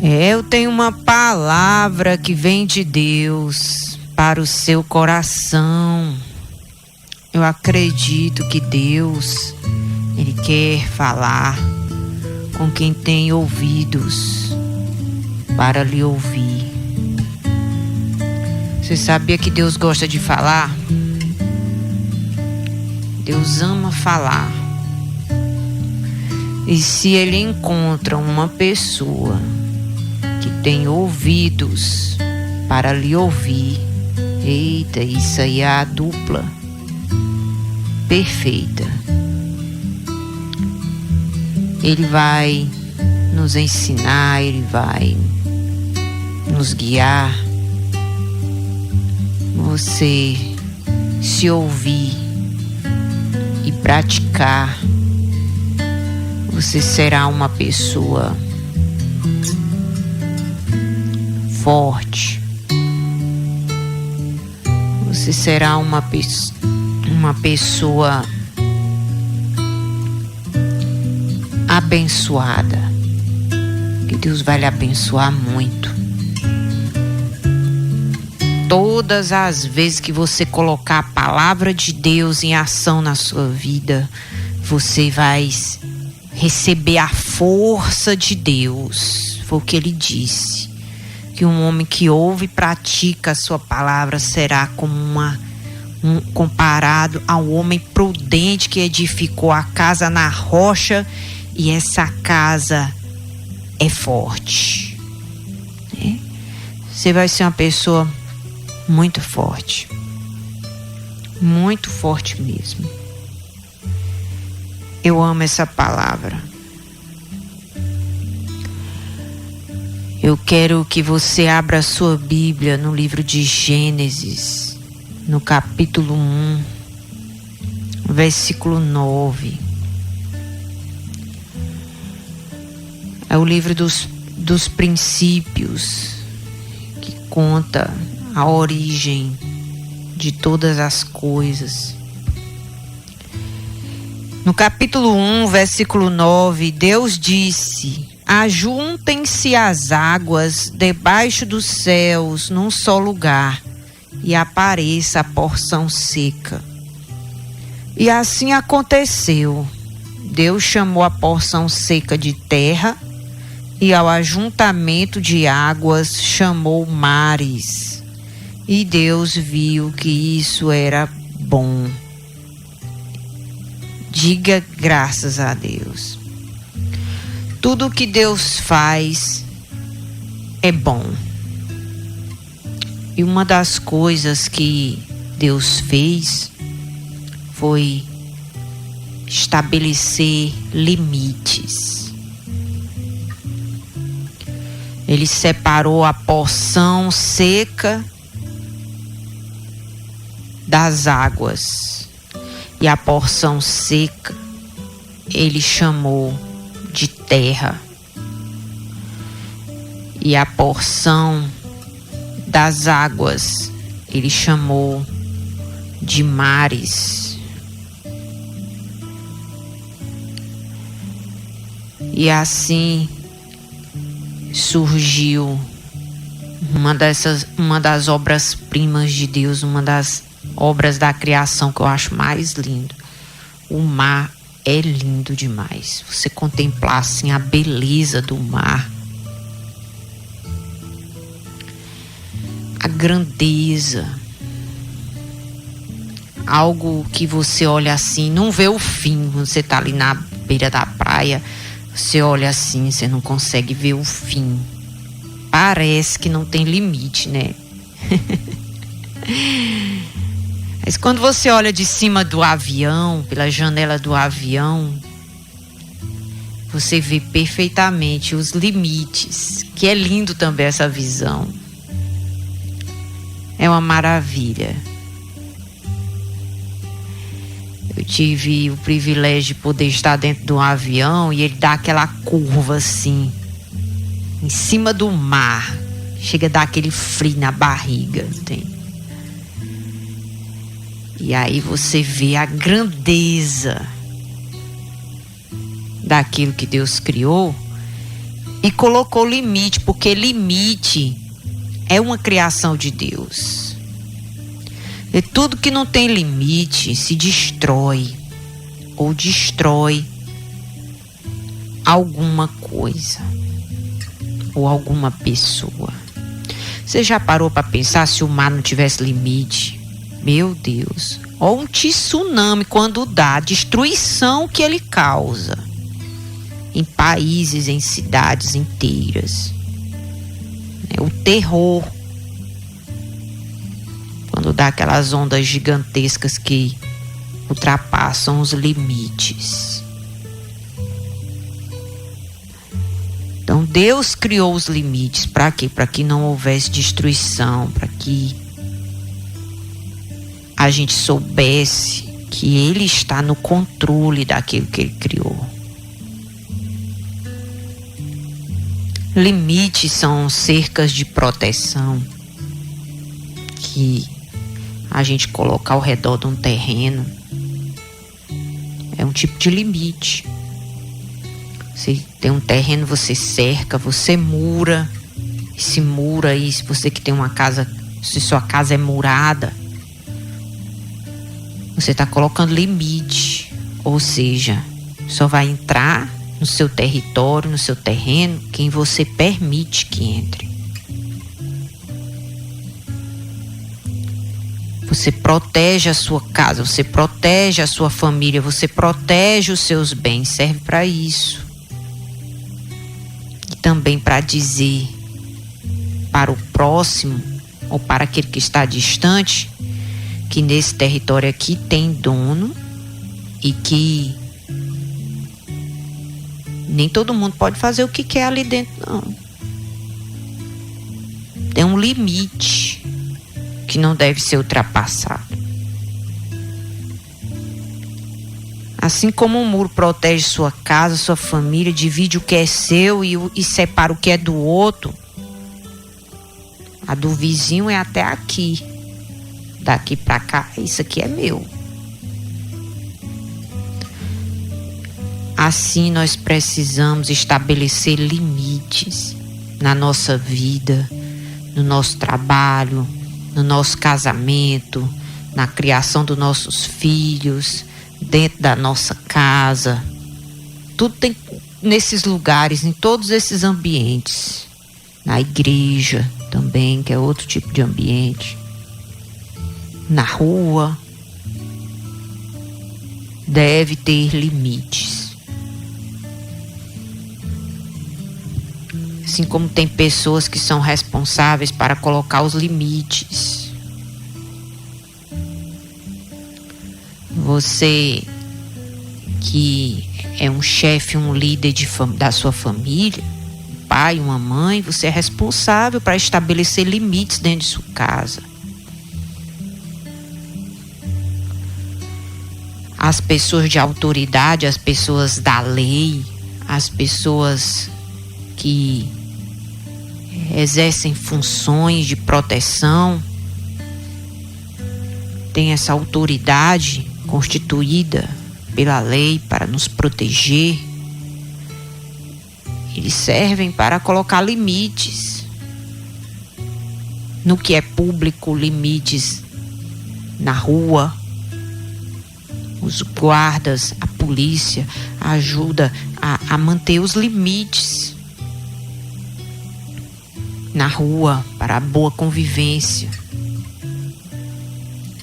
Eu tenho uma palavra que vem de Deus para o seu coração. Eu acredito que Deus, Ele quer falar com quem tem ouvidos para lhe ouvir. Você sabia que Deus gosta de falar? Deus ama falar. E se Ele encontra uma pessoa que tem ouvidos para lhe ouvir, eita, isso aí é a dupla perfeita. Ele vai nos ensinar, Ele vai nos guiar. Você se ouvir e praticar, você será uma pessoa forte. Você será uma pessoa abençoada. Que Deus vai lhe abençoar muito. Todas as vezes que você colocar a palavra de Deus em ação na sua vida, você vai receber a força de Deus. Foi o que Ele disse. Que um homem que ouve e pratica a sua palavra será como comparado ao homem prudente que edificou a casa na rocha, e essa casa é forte. Você vai ser uma pessoa muito forte mesmo. Eu amo essa palavra. Eu quero que você abra a sua Bíblia no livro de Gênesis, no capítulo 1, versículo 9. É o livro dos princípios, que conta a origem de todas as coisas. No capítulo 1, versículo 9, Deus disse: ajuntem-se as águas debaixo dos céus num só lugar, e apareça a porção seca. E assim aconteceu. Deus chamou a porção seca de terra, e ao ajuntamento de águas chamou mares. E Deus viu que isso era bom. Diga graças a Deus. Tudo que Deus faz é bom. E uma das coisas que Deus fez foi estabelecer limites. Ele separou a porção seca das águas. E a porção seca Ele chamou de terra. E a porção das águas Ele chamou de mares. E assim surgiu uma das obras-primas de Deus, uma das obras da criação que eu acho mais lindo. O mar é lindo demais. Você contemplar assim a beleza do mar, a grandeza, algo que você olha assim, não vê o fim. Você está ali na beira da praia, você olha assim, você não consegue ver o fim. Parece que não tem limite, né? Mas quando você olha de cima do avião, pela janela do avião, você vê perfeitamente os limites, que é lindo também essa visão. É uma maravilha. Eu tive o privilégio de poder estar dentro de um avião e ele dá aquela curva assim, em cima do mar. Chega a dar aquele frio na barriga, tem. E aí você vê a grandeza daquilo que Deus criou. e colocou limite, porque limite é uma criação de Deus. E tudo que não tem limite se destrói ou destrói alguma coisa ou alguma pessoa. Você já parou para pensar se o mar não tivesse limite? Meu Deus, ou um tsunami quando dá, a destruição que ele causa em países, em cidades inteiras. O terror quando dá aquelas ondas gigantescas que ultrapassam os limites. Então Deus criou os limites para quê? Para que não houvesse destruição, para que a gente soubesse que Ele está no controle daquilo que Ele criou. Limites são cercas de proteção que a gente coloca ao redor de um terreno. É um tipo de limite. Você tem um terreno, você cerca, você mura. Esse muro aí, se você que tem uma casa, se sua casa é murada, você está colocando limite. Ou seja, só vai entrar no seu território, no seu terreno, quem você permite que entre. Você protege a sua casa, você protege a sua família, você protege os seus bens, serve para isso. E também para dizer para o próximo ou para aquele que está distante que nesse território aqui tem dono e que nem todo mundo pode fazer o que quer ali dentro, não. Tem um limite que não deve ser ultrapassado. Assim como um muro protege sua casa, sua família, divide o que é seu e separa o que é do outro, a do vizinho é até aqui. Daqui para cá, isso aqui é meu. Assim nós precisamos estabelecer limites na nossa vida, no nosso trabalho, no nosso casamento, na criação dos nossos filhos, dentro da nossa casa. Tudo tem nesses lugares, em todos esses ambientes. Na igreja também, que é outro tipo de ambiente. Na rua. Deve ter limites. Assim como tem pessoas que são responsáveis para colocar os limites. Você que é um chefe, um líder da sua família, um pai, uma mãe, você é responsável para estabelecer limites dentro de sua casa. As pessoas de autoridade, as pessoas da lei, as pessoas que exercem funções de proteção, têm essa autoridade constituída pela lei para nos proteger. Eles servem para colocar limites no que é público, limites na rua. Os guardas, a polícia ajuda a manter os limites na rua para a boa convivência.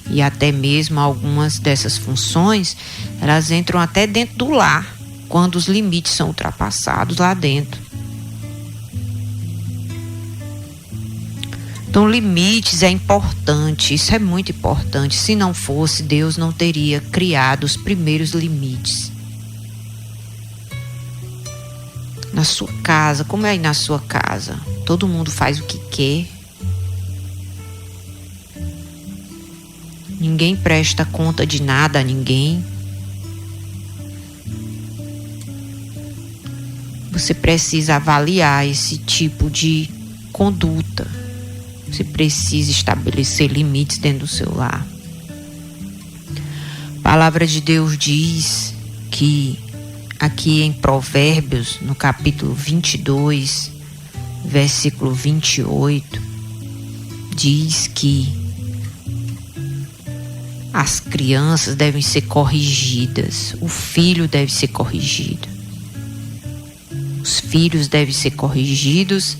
E até mesmo algumas dessas funções, elas entram até dentro do lar, quando os limites são ultrapassados lá dentro. Então, limites é importante, isso é muito importante. Se não fosse, Deus não teria criado os primeiros limites. Na sua casa, como é aí na sua casa? Todo mundo faz o que quer. Ninguém presta conta de nada a ninguém. Você precisa avaliar esse tipo de conduta. Você precisa estabelecer limites dentro do seu lar. A palavra de Deus diz que aqui em Provérbios, no capítulo 22, versículo 28, diz que as crianças devem ser corrigidas, o filho deve ser corrigido. Os filhos devem ser corrigidos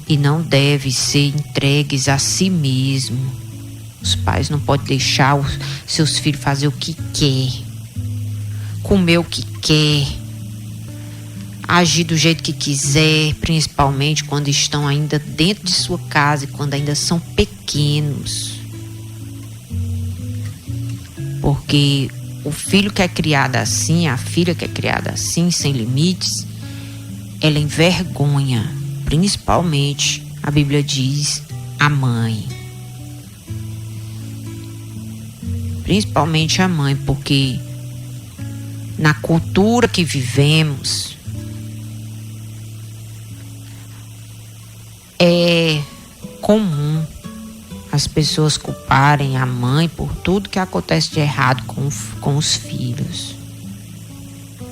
e não devem ser entregues a si mesmo. Os pais não podem deixar os seus filhos fazer o que quer, comer o que quer, agir do jeito que quiser, principalmente quando estão ainda dentro de sua casa e quando ainda são pequenos. Porque o filho que é criado assim, a filha que é criada assim, sem limites, ela envergonha, principalmente, a Bíblia diz, a mãe. Principalmente a mãe, porque na cultura que vivemos, é comum as pessoas culparem a mãe por tudo que acontece de errado com os filhos.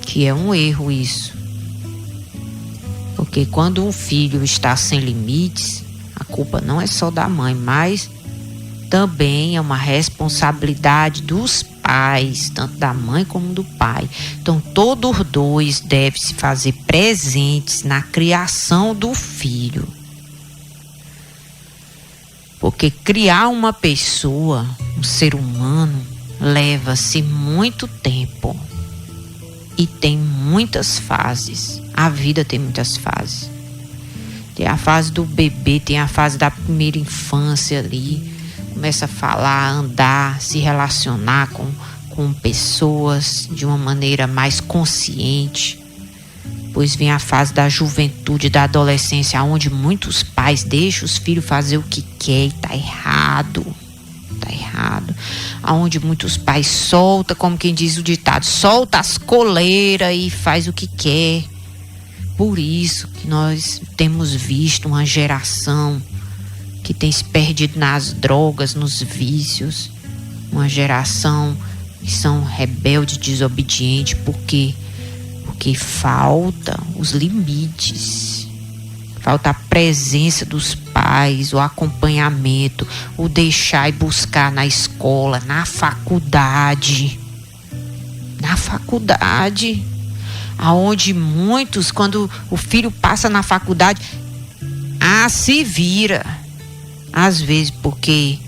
Que é um erro isso. Porque quando um filho está sem limites, a culpa não é só da mãe, mas também é uma responsabilidade dos pais, tanto da mãe como do pai. Então, todos os dois devem se fazer presentes na criação do filho. Porque criar uma pessoa, um ser humano, leva-se muito tempo. E tem muitas fases. A vida tem muitas fases. Tem a fase do bebê, tem a fase da primeira infância ali. Começa a falar, andar, se relacionar com pessoas de uma maneira mais consciente. Depois vem a fase da juventude, da adolescência, onde muitos pais deixam os filhos fazer o que quer e tá errado. Tá errado. Onde muitos pais soltam, como quem diz o ditado, solta as coleiras e faz o que quer. Por isso que nós temos visto uma geração que tem se perdido nas drogas, nos vícios. Uma geração que são rebeldes, desobedientes, porque falta os limites, falta a presença dos pais, o acompanhamento, o deixar e buscar na escola, na faculdade, aonde muitos, quando o filho passa na faculdade, se vira, às vezes porque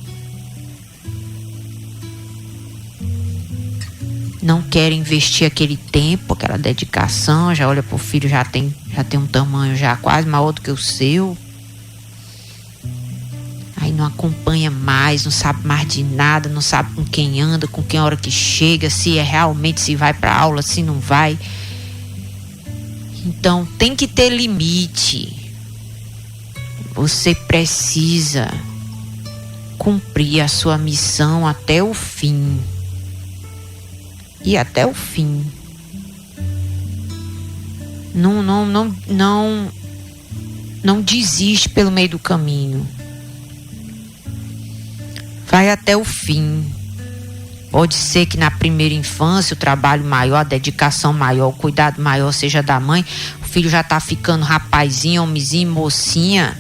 não quer investir aquele tempo, aquela dedicação, já olha pro filho, já tem um tamanho já quase maior do que o seu. Aí não acompanha mais, não sabe mais de nada, não sabe com quem anda, com quem hora que chega, se é realmente, se vai pra aula, se não vai. Então tem que ter limite. Você precisa cumprir a sua missão até o fim. E até o fim. Não desiste pelo meio do caminho. Vai até o fim. Pode ser que na primeira infância o trabalho maior, a dedicação maior, o cuidado maior seja da mãe. O filho já tá ficando rapazinho, homenzinho, mocinha.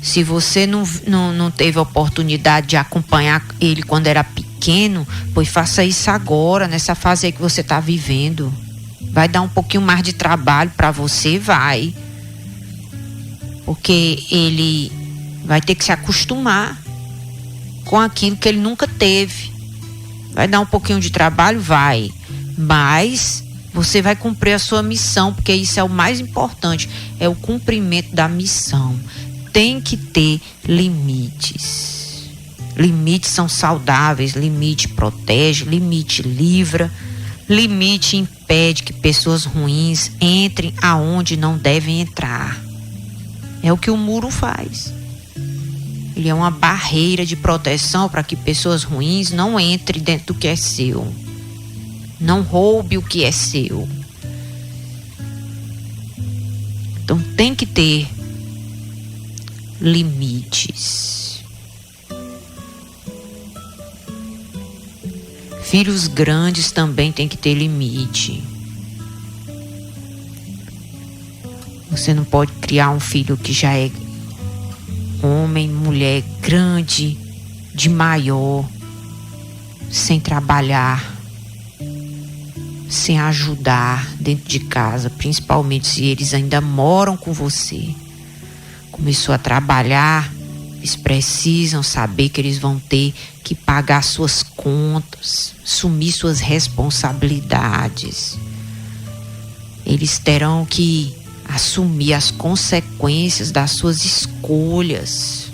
Se você não teve a oportunidade de acompanhar ele quando era pequeno, pois faça isso agora, nessa fase aí que você está vivendo. Vai dar um pouquinho mais de trabalho para você, vai. Porque ele vai ter que se acostumar com aquilo que ele nunca teve. Vai dar um pouquinho de trabalho, vai. Mas você vai cumprir a sua missão, porque isso é o mais importante, é o cumprimento da missão. Tem que ter limites. Limites são saudáveis, limite protege, limite livra, limite impede que pessoas ruins entrem aonde não devem entrar. É o que o muro faz. Ele é uma barreira de proteção para que pessoas ruins não entrem dentro do que é seu. Não roube o que é seu. Então tem que ter limites. Filhos grandes também têm que ter limite. Você não pode criar um filho que já é homem, mulher, grande, de maior, sem trabalhar, sem ajudar dentro de casa, principalmente se eles ainda moram com você. Começou a trabalhar, eles precisam saber que eles vão ter que pagar suas contas, assumir suas responsabilidades. Eles terão que assumir as consequências das suas escolhas.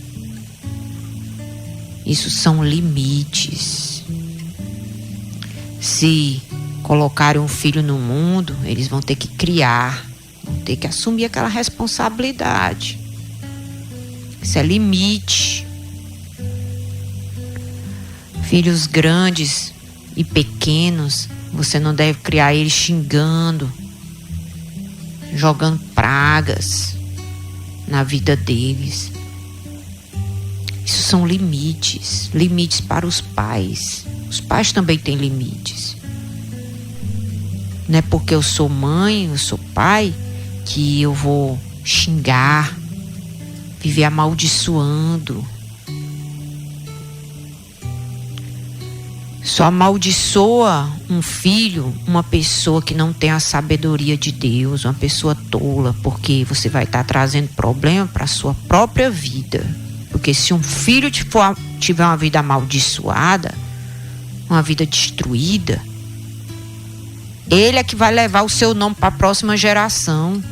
Isso são limites. Se colocarem um filho no mundo, eles vão ter que criar, vão ter que assumir aquela responsabilidade. Isso é limite. Filhos grandes e pequenos, você não deve criar eles xingando, jogando pragas na vida deles. Isso são limites, limites para os pais. Os pais também têm limites. Não é porque eu sou mãe, eu sou pai, que eu vou xingar, viver amaldiçoando. Só amaldiçoa um filho, uma pessoa que não tem a sabedoria de Deus, uma pessoa tola, porque você vai estar trazendo problema para a sua própria vida. Porque se um filho tiver uma vida amaldiçoada, uma vida destruída, ele é que vai levar o seu nome para a próxima geração.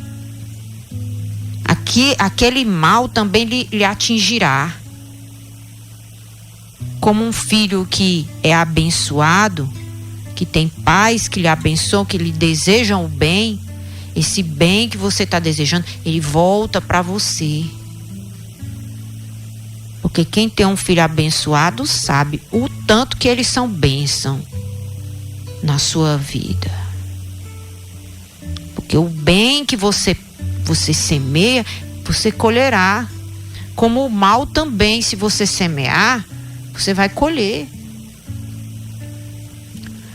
Aquele mal também lhe atingirá. Como um filho que é abençoado, que tem pais que lhe abençoam, que lhe desejam o bem, esse bem que você está desejando, ele volta para você. Porque quem tem um filho abençoado sabe o tanto que eles são bênção na sua vida. Porque o bem que você semeia, você colherá. Como o mal também, se você semear, você vai colher.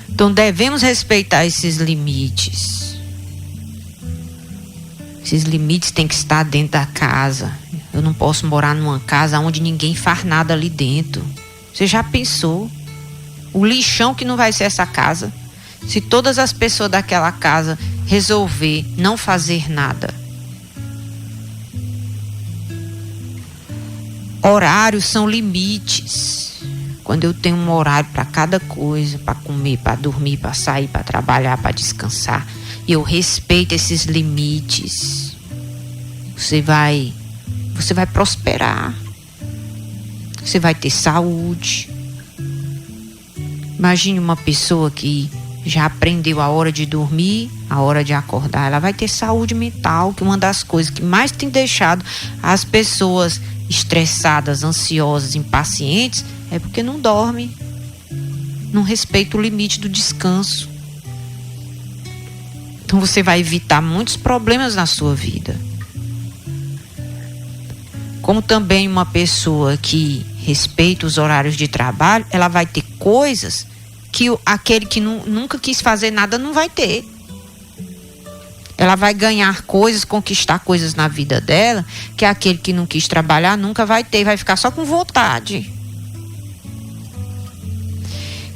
Então devemos respeitar esses limites. Esses limites têm que estar dentro da casa. Eu não posso morar numa casa onde ninguém faz nada ali dentro. Você já pensou? O lixão que não vai ser essa casa? Se todas as pessoas daquela casa resolver não fazer nada. Horários são limites. Quando eu tenho um horário para cada coisa, para comer, para dormir, para sair, para trabalhar, para descansar, e eu respeito esses limites, você vai prosperar. Você vai ter saúde. Imagine uma pessoa que já aprendeu a hora de dormir, a hora de acordar. Ela vai ter saúde mental, que é uma das coisas que mais tem deixado as pessoas estressadas, ansiosas, impacientes, é porque não dorme, não respeita o limite do descanso. Então você vai evitar muitos problemas na sua vida. Como também uma pessoa que respeita os horários de trabalho, ela vai ter coisas que aquele que nunca quis fazer nada não vai ter. Ela vai ganhar coisas, conquistar coisas na vida dela, que aquele que não quis trabalhar nunca vai ter, vai ficar só com vontade.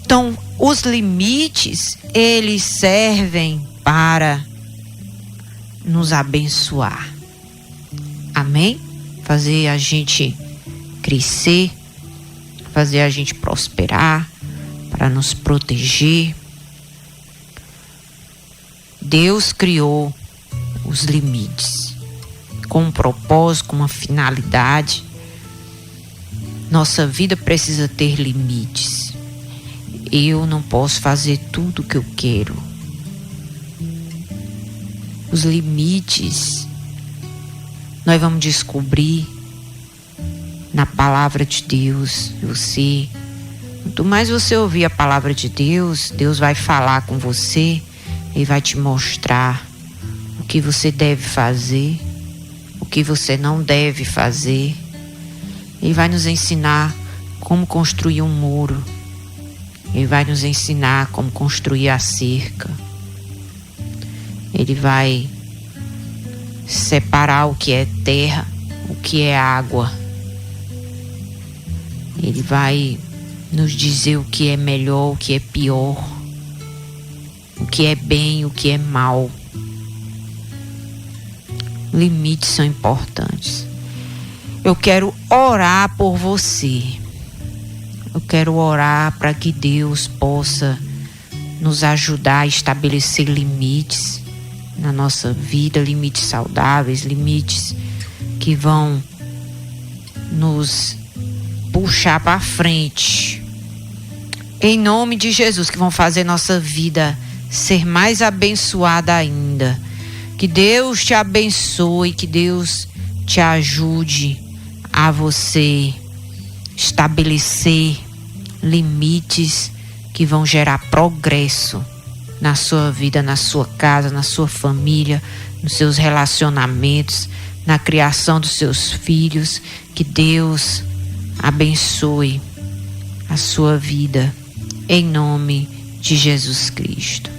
Então, os limites, eles servem para nos abençoar. Amém? Fazer a gente crescer, fazer a gente prosperar, para nos proteger. Deus criou os limites com um propósito, com uma finalidade. Nossa vida precisa ter limites. Eu não posso fazer tudo o que eu quero. Os limites nós vamos descobrir na palavra de Deus. Quanto mais você ouvir a palavra de Deus, Deus vai falar com você e vai te mostrar o que você deve fazer, o que você não deve fazer. Ele vai nos ensinar como construir um muro. Ele vai nos ensinar como construir a cerca. Ele vai separar o que é terra, o que é água. Ele vai nos dizer o que é melhor, o que é pior, o que é bem, o que é mal. Limites são importantes. Eu quero orar por você. Eu quero orar para que Deus possa nos ajudar a estabelecer limites na nossa vida, limites saudáveis, limites que vão nos puxar para frente. Em nome de Jesus, que vão fazer nossa vida ser mais abençoada ainda. Que Deus te abençoe, que Deus te ajude a você estabelecer limites que vão gerar progresso na sua vida, na sua casa, na sua família, nos seus relacionamentos, na criação dos seus filhos. Que Deus abençoe a sua vida, em nome de Jesus Cristo.